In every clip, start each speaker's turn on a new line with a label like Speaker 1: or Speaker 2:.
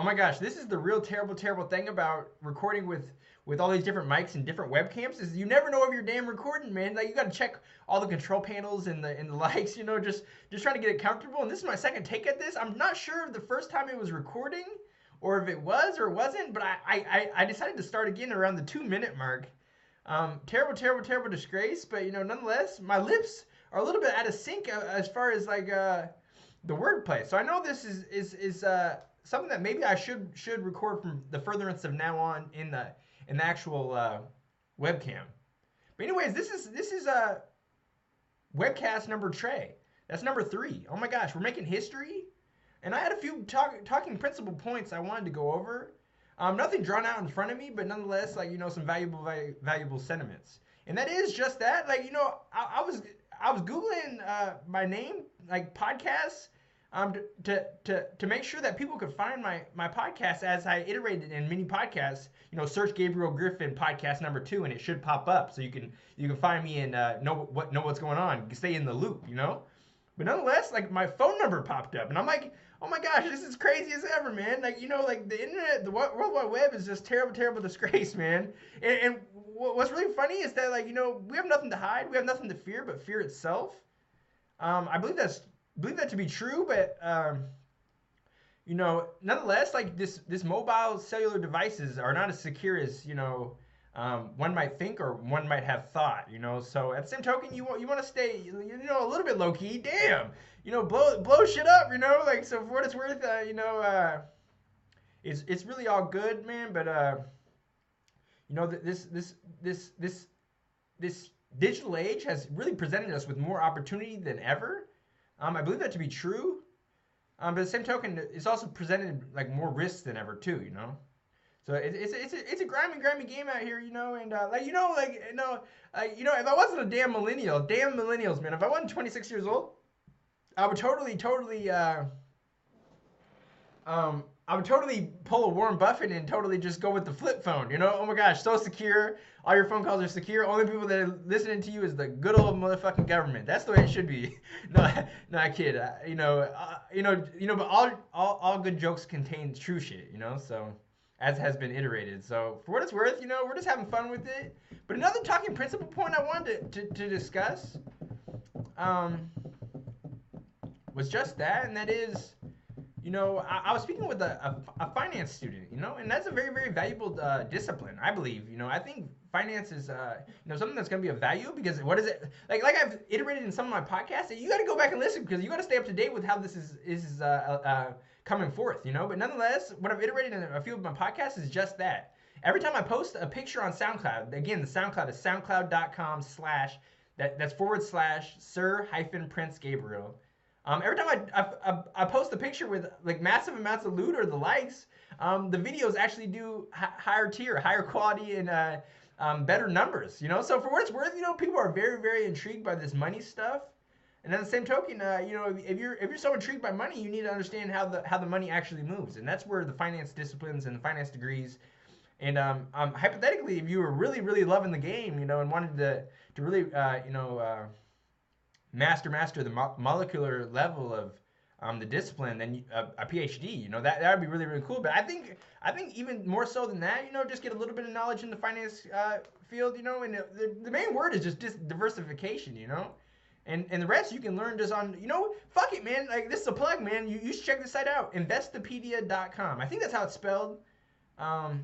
Speaker 1: Oh my gosh, this is the real terrible, terrible thing about recording with all these different mics and different webcams is you never know if you're damn recording, man. Like you got to check all the control panels and the lights, just trying to get it comfortable. And this is my second take at this. I'm not sure if the first time it was recording or if it was or wasn't, but I decided to start again around the 2 minute mark. Terrible, terrible, terrible disgrace, but nonetheless, my lips are a little bit out of sync as far as like the wordplay. So I know this is something that maybe I should record from the furtherance of now on in the actual webcam. But anyways, this is webcast number Trey. That's number 3. Oh my gosh, we're making history. And I had a few talking principle points I wanted to go over. Nothing drawn out in front of me, but nonetheless, like some valuable sentiments. And that is just that. Like I was googling my name, like podcasts, to make sure that people could find my podcast as I iterated in mini podcasts. Search Gabriel Griffin podcast number 2, and it should pop up, so you can find me and know what's going on. You can stay in the loop. But nonetheless, like my phone number popped up, and I'm like, oh my gosh, this is crazy as ever, man. Like like the internet, the World Wide Web is just terrible, terrible disgrace, man. And what's really funny is that we have nothing to hide, we have nothing to fear, but fear itself. I believe that to be true, but nonetheless, like this mobile cellular devices are not as secure as one might think or one might have thought. So at the same token, you want to stay a little bit low key. Damn, blow shit up. Like so for what it's worth, it's really all good, man. But this digital age has really presented us with more opportunity than ever. I believe that to be true. But at the same token, it's also presented like more risks than ever too. So it's a grimy game out here, and if I wasn't a damn millennial, damn millennials, man, if I wasn't 26 years old, I would I would totally pull a Warren Buffett and totally just go with the flip phone. Oh my gosh, so secure. All your phone calls are secure. Only people that are listening to you is the good old motherfucking government. That's the way it should be. No, I kid. But all good jokes contain true shit. So as has been iterated. So for what it's worth, we're just having fun with it. But another talking principle point I wanted to discuss was just that, and that is, I was speaking with a finance student, and that's a very, very valuable discipline, I believe. I think finance is, something that's going to be of value because what is it? Like I've iterated in some of my podcasts, you got to go back and listen because you got to stay up to date with how this is coming forth, But nonetheless, what I've iterated in a few of my podcasts is just that. Every time I post a picture on SoundCloud, again, the SoundCloud is soundcloud.com/ that's / Sir-Prince Gabriel. Every time I post a picture with like massive amounts of loot or the likes, the videos actually do higher tier, higher quality, and better numbers. So for what it's worth, people are very, very intrigued by this money stuff. And at the same token, if you're so intrigued by money, you need to understand how the money actually moves, and that's where the finance disciplines and the finance degrees. And hypothetically, if you were really, really loving the game, and wanted to really, master the molecular level of the discipline, then a PhD, that would be really, really cool. But I think even more so than that, just get a little bit of knowledge in the finance field, and the main word is just diversification, And the rest you can learn just on, fuck it, man. Like, this is a plug, man. You should check this site out. Investopedia.com. I think that's how it's spelled. But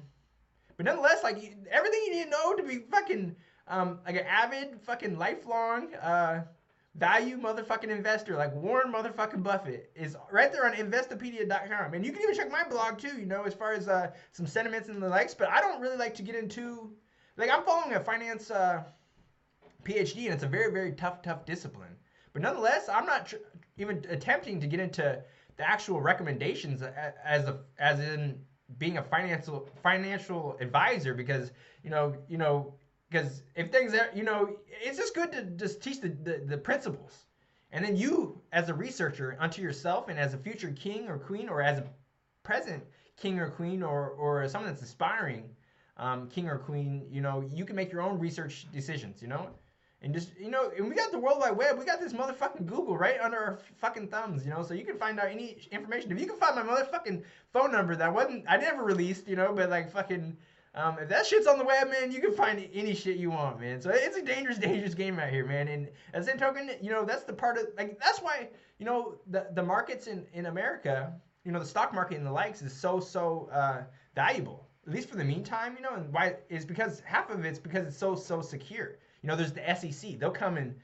Speaker 1: nonetheless, like, everything you need to know to be fucking, like an avid, fucking lifelong, value motherfucking investor like Warren motherfucking Buffett is right there on Investopedia.com. And you can even check my blog too, as far as some sentiments and the likes. But I don't really like to get into, like, I'm following a finance PhD, and it's a very, very tough discipline. But nonetheless, I'm not even attempting to get into the actual recommendations as in being a financial advisor, because because if things are, it's just good to just teach the principles, and then you as a researcher unto yourself, and as a future king or queen, or as a present king or queen, or someone that's aspiring king or queen, you can make your own research decisions, And just, and we got the World Wide Web. We got this motherfucking Google right under our fucking thumbs, so you can find out any information. If you can find my motherfucking phone number I never released, but like fucking, if that shit's on the web, man, you can find any shit you want, man. So it's a dangerous, dangerous game out here, man. And at the same token, that's the part of, like, that's why, the markets in America, the stock market and the likes is so valuable, at least for the meantime, and why is because half of it's because it's so secure. There's the SEC. They'll come and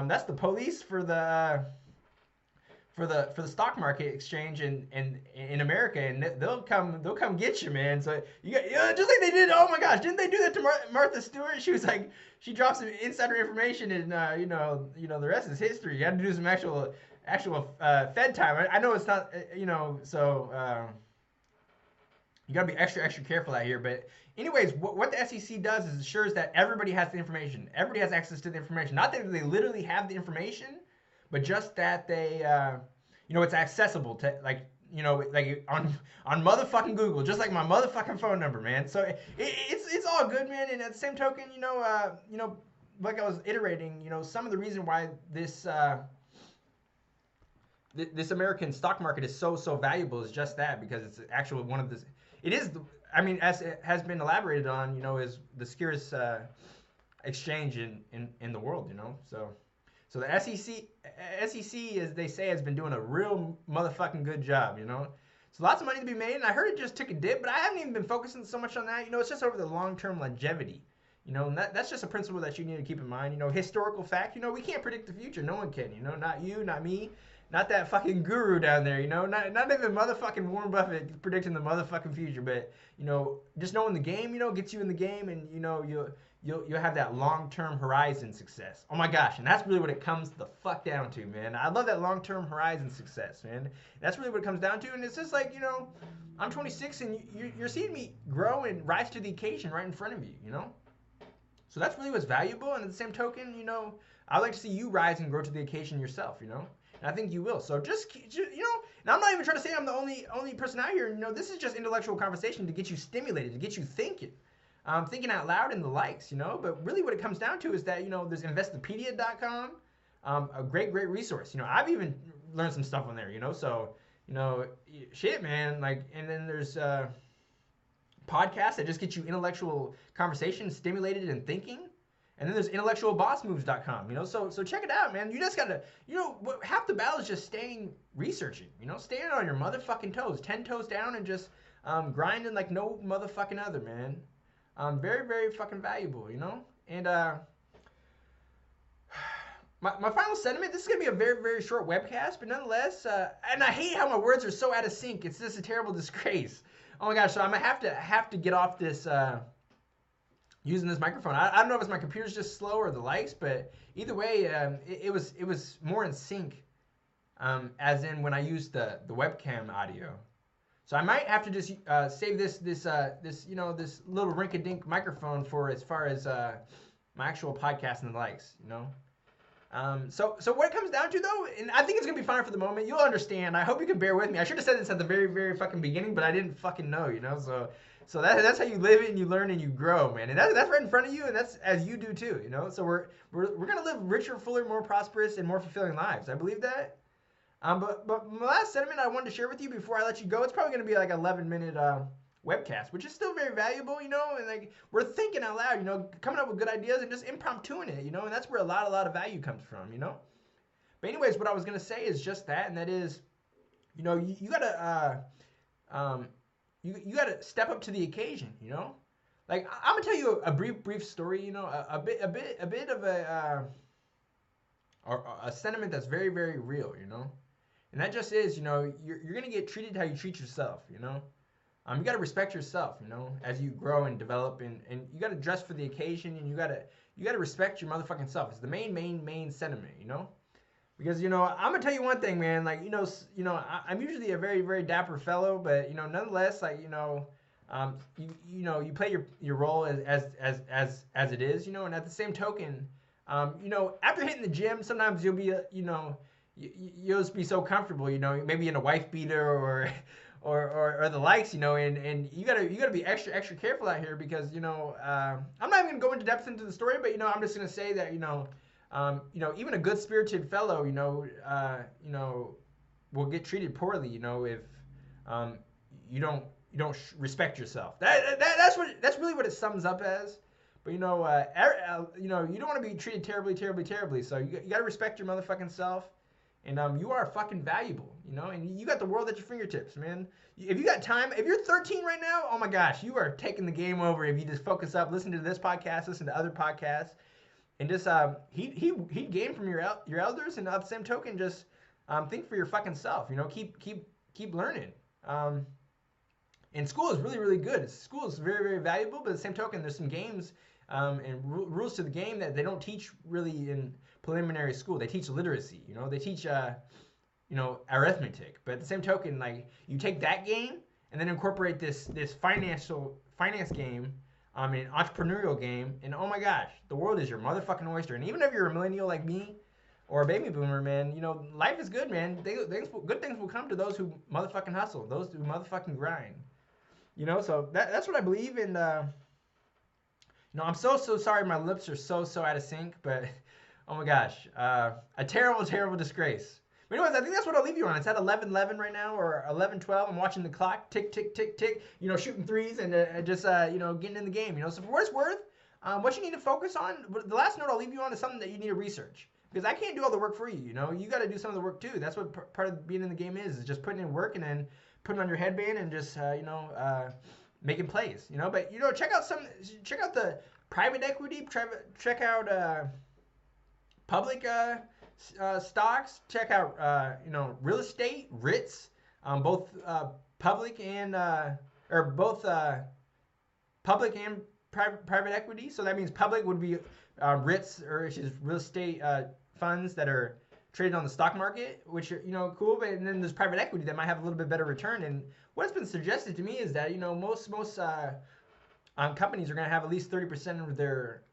Speaker 1: that's the police for the stock market exchange in America, and they'll come get you, man. So you got just like they did. Oh my gosh, didn't they do that to Martha Stewart? She was like, she dropped some insider information, and the rest is history. You had to do some actual Fed time. I know it's not so. You gotta be extra careful out here, but anyways, what the SEC does is ensures that everybody has the information. Everybody has access to the information. Not that they literally have the information, but just that they, it's accessible to, like, like on motherfucking Google, just like my motherfucking phone number, man. So it's all good, man. And at the same token, like I was iterating, some of the reason why this this American stock market is so valuable is just that, because it's actually one of the, it is, as it has been elaborated on, is the securest exchange in the world, So the SEC, as they say, has been doing a real motherfucking good job, So lots of money to be made, and I heard it just took a dip, but I haven't even been focusing so much on that. It's just over the long-term longevity. And that's just a principle that you need to keep in mind. Historical fact, we can't predict the future. No one can, not you, not me, not that fucking guru down there, not even motherfucking Warren Buffett predicting the motherfucking future. But, just knowing the game, gets you in the game, and, you'll have that long-term horizon success. Oh my gosh, and that's really what it comes the fuck down to, man. I love that long-term horizon success, man. That's really what it comes down to, and it's just like, I'm 26, and you're seeing me grow and rise to the occasion right in front of you, So that's really what's valuable, and at the same token, I'd like to see you rise and grow to the occasion yourself, And I think you will. So just and I'm not even trying to say I'm the only person out here. This is just intellectual conversation to get you stimulated, to get you thinking. Thinking out loud and the likes, But really what it comes down to is that, there's investopedia.com, a great resource. I've even learned some stuff on there, So, shit, man. Like, and then there's podcasts that just get you intellectual conversation stimulated and thinking. And then there's intellectualbossmoves.com, So check it out, man. You just gotta, half the battle is just researching, staying on your motherfucking toes, 10 toes down, and just grinding like no motherfucking other, man. Very fucking valuable, And my final sentiment, this is going to be a very short webcast, but nonetheless, and I hate how my words are so out of sync. It's just a terrible disgrace. Oh my gosh, so I'm going to have to get off this, using this microphone. I don't know if it's my computer's just slow or the likes, but either way, it was more in sync, as in when I used the webcam audio. So I might have to just save this little rink-a-dink microphone for as far as my actual podcast and the likes, So what it comes down to, though, and I think it's gonna be fine for the moment. You'll understand. I hope you can bear with me. I should have said this at the very fucking beginning, but I didn't fucking know, So that's how you live it and you learn and you grow, man. And that's right in front of you, and that's as you do too, So we're gonna live richer, fuller, more prosperous, and more fulfilling lives. I believe that. But my last sentiment I wanted to share with you before I let you go, it's probably going to be like 11-minute webcast, which is still very valuable, and like we're thinking out loud, coming up with good ideas and just impromptuing it, and that's where a lot of value comes from, But anyways, what I was going to say is just that, and that is, you gotta you gotta step up to the occasion, Like I'm gonna tell you a brief story, a bit of a sentiment that's very real, And that just is, you're going to get treated how you treat yourself, You got to respect yourself, as you grow and develop, and you got to dress for the occasion, and you got to respect your motherfucking self. It's the main sentiment, Because, I'm going to tell you one thing, man, like, I'm usually a very dapper fellow, but, nonetheless, like, you play your role as it is, and at the same token, after hitting the gym, sometimes you'll be, you'll just be so comfortable, maybe in a wife beater or the likes, and you gotta be extra careful out here because I'm not even gonna go into depth into the story, but I'm just gonna say that even a good spirited fellow will get treated poorly if um, you don't respect yourself. That's really what it sums up as. But you don't want to be treated terribly. So you got to respect your motherfucking self, and you are fucking valuable, and you got the world at your fingertips, man. If you got time, if you're 13 right now, oh my gosh, you are taking the game over. If you just focus up, listen to this podcast, listen to other podcasts, and just he gain from your elders, and at the same token, just think for your fucking self. Keep learning. And school is really good. School is very valuable, but at the same token, there's some games and rules to the game that they don't teach really in preliminary school. They teach literacy. They teach arithmetic. But at the same token, like you take that game and then incorporate this finance game, an entrepreneurial game, and oh my gosh, the world is your motherfucking oyster. And even if you're a millennial like me or a baby boomer, man, life is good, man. Good things will come to those who motherfucking hustle, those who motherfucking grind. So that's what I believe, and I'm so sorry my lips are so out of sync, but oh my gosh, a terrible disgrace. But anyways, I think that's what I'll leave you on. It's at 11:11 right now, or 11:12. I'm watching the clock tick, shooting threes and just getting in the game. So for what it's worth, what you need to focus on. The last note I'll leave you on is something that you need to research. Because I can't do all the work for you, You got to do some of the work too. That's what part of being in the game is just putting in work and then putting on your headband and just making plays, But check out the private equity, check out public stocks, check out real estate, REITs, both public and public and private equity. So that means public would be REITs, or which is real estate funds that are traded on the stock market, which are cool. But and then there's private equity that might have a little bit better return. And what's been suggested to me is that most companies are going to have at least 30% of their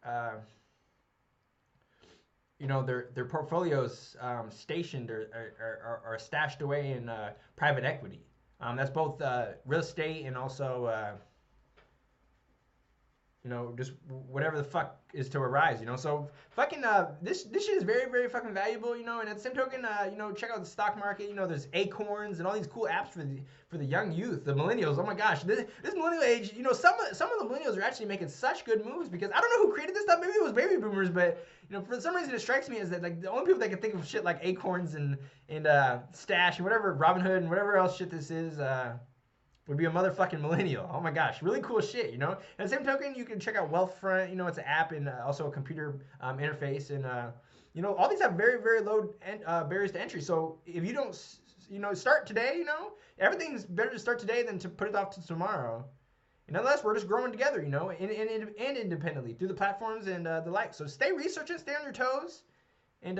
Speaker 1: their portfolios stationed or stashed away in private equity. That's both real estate and also just whatever the fuck is to arise, So fucking this shit is very fucking valuable, And at the same token, check out the stock market. There's Acorns and all these cool apps for the young youth, the millennials. Oh my gosh, this millennial age, some of the millennials are actually making such good moves because I don't know who created this stuff. Maybe it was baby boomers, but for some reason it strikes me as that like the only people that can think of shit like Acorns and Stash and whatever Robinhood and whatever else shit this is. Would be a motherfucking millennial. Oh my gosh, really cool shit, And at the same token, you can check out Wealthfront. It's an app and also a computer interface, and all these have very low barriers to entry. So if you don't, start today, everything's better to start today than to put it off to tomorrow. And nonetheless, we're just growing together, and independently through the platforms and the like. So stay researching, stay on your toes, and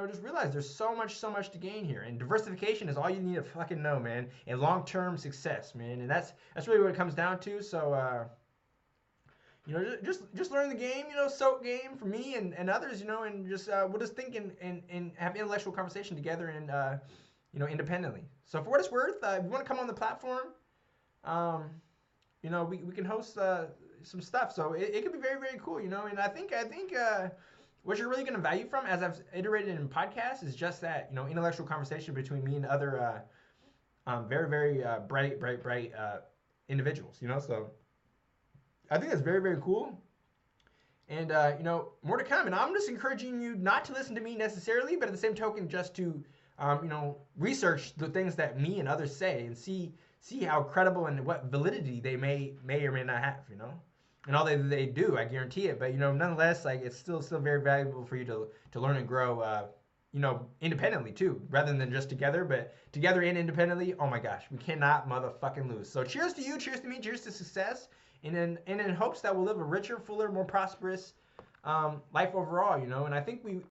Speaker 1: just realize there's so much to gain here, and diversification is all you need to fucking know, man, and long-term success, man, and that's really what it comes down to. So, just learn the game, soak game for me and others, and just we'll just think and have intellectual conversation together and independently. So for what it's worth, if you want to come on the platform, we can host some stuff. So it could be very cool, and I think. What you're really going to value from, as I've iterated in podcasts, is just that, intellectual conversation between me and other very bright individuals, So I think that's very cool. And, more to come. And I'm just encouraging you not to listen to me necessarily, but at the same token, just to, research the things that me and others say and see how credible and what validity they may or may not have, And all they do, I guarantee it. But nonetheless, like it's still very valuable for you to learn and grow, independently too, rather than just together. But together and independently, oh my gosh, we cannot motherfucking lose. So cheers to you, cheers to me, cheers to success, and in hopes that we'll live a richer, fuller, more prosperous life overall. And I think we